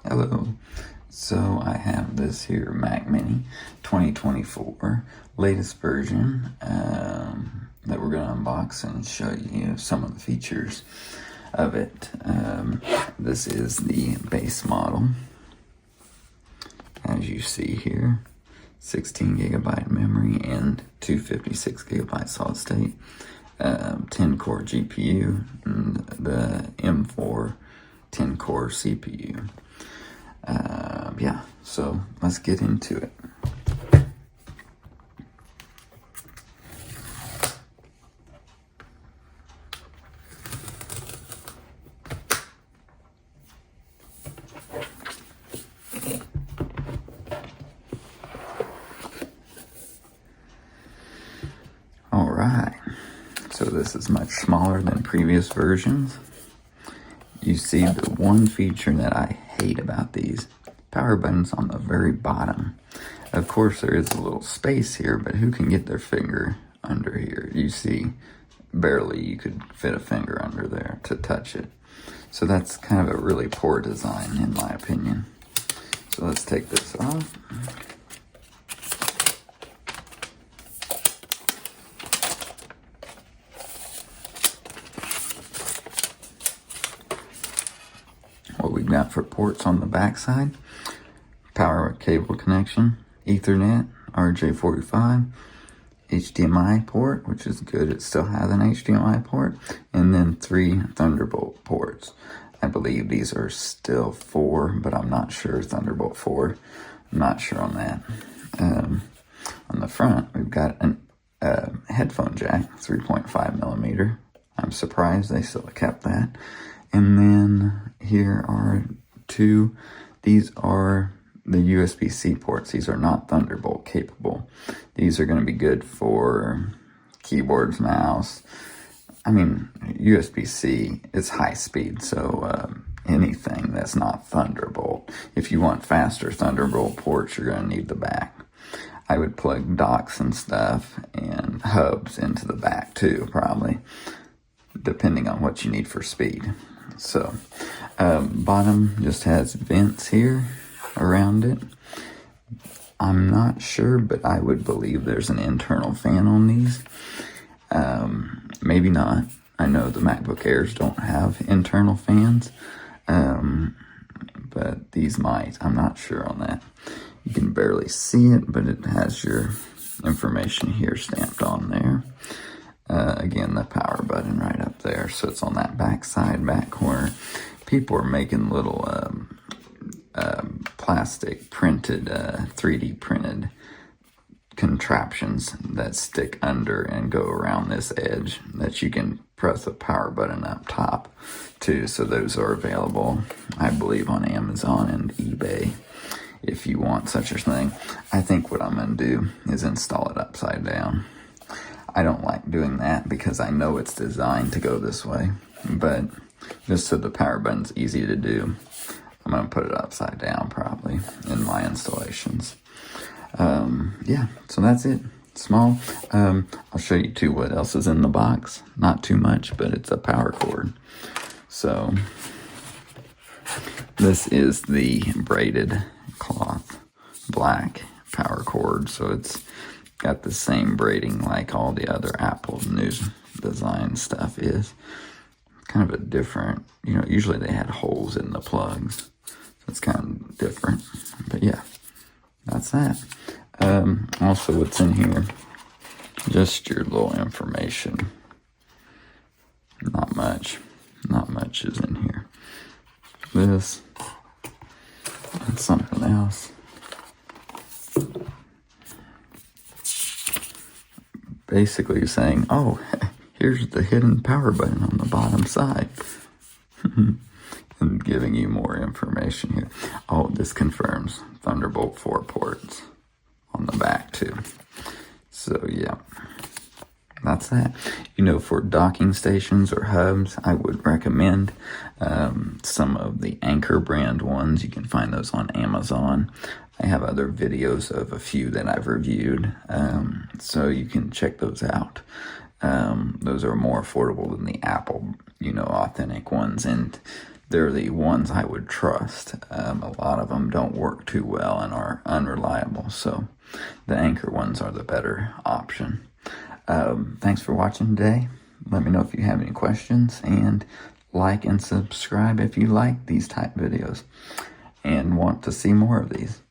Hello. So I have this here Mac Mini 2024 latest version that we're going to unbox and show you some of the features of it. This is the base model, as you see here. 16 gigabyte memory and 256 gigabyte solid state, 10 core GPU, and the M4 10 core CPU. Yeah, so let's get into it. Alright, so this is much smaller than previous versions. You see the one feature that I hate about these power buttons on the very bottom. Of course there is a little space here, but who can get their finger under here? You see, barely you could fit a finger under there to touch it. So that's kind of a really poor design in my opinion. So let's take this off. What we've got for ports on the back side: power cable connection, Ethernet, RJ45, HDMI port, which is good, it still has an HDMI port, and then 3 Thunderbolt ports. I believe these are still 4, but I'm not sure. Thunderbolt 4, I'm not sure on that. On the front, we've got a headphone jack, 3.5 millimeter. I'm surprised they still kept that. And then here are 2, these are the USB-C ports. These are not Thunderbolt capable. These are going to be good for keyboards, mouse. I mean, USB-C is high speed, so anything that's not Thunderbolt. If you want faster Thunderbolt ports, you're going to need the back. I would plug docks and stuff and hubs into the back too, probably, depending on what you need for speed. So, bottom just has vents here around it. I'm not sure, but I would believe there's an internal fan on these. Maybe not. I know the MacBook Airs don't have internal fans, but these might. I'm not sure on that. You can barely see it, but it has your information here stamped on there. Again, the power button right up there, so it's on that back side, back corner. People are making little plastic printed, 3D printed contraptions that stick under and go around this edge that you can press a power button up top too. So those are available, I believe, on Amazon and eBay if you want such a thing. I think what I'm going to do is install it upside down. I don't like doing that because I know it's designed to go this way, but just so the power button's easy to do, I'm going to put it upside down probably in my installations. Yeah, so that's it. Small. I'll show you too what else is in the box. Not too much, but it's a power cord. So this is the braided cloth black power cord. So it's got the same braiding like all the other Apple news design stuff is. Kind of a different, usually they had holes in the plugs. So it's kind of different. But yeah, that's that. Also what's in here, just your little information. Not much is in here. This and something else. Basically saying, oh, here's the hidden power button on the bottom side. And giving you more information here. Oh, this confirms Thunderbolt 4 ports on the back too. So yeah, that's that. For docking stations or hubs, I would recommend some of the Anker brand ones. You can find those on Amazon. I have other videos of a few that I've reviewed, so you can check those out. Those are more affordable than the Apple, authentic ones, and they're the ones I would trust. A lot of them don't work too well and are unreliable, so the Anker ones are the better option. Thanks for watching today. Let me know if you have any questions, and like and subscribe if you like these type videos and want to see more of these.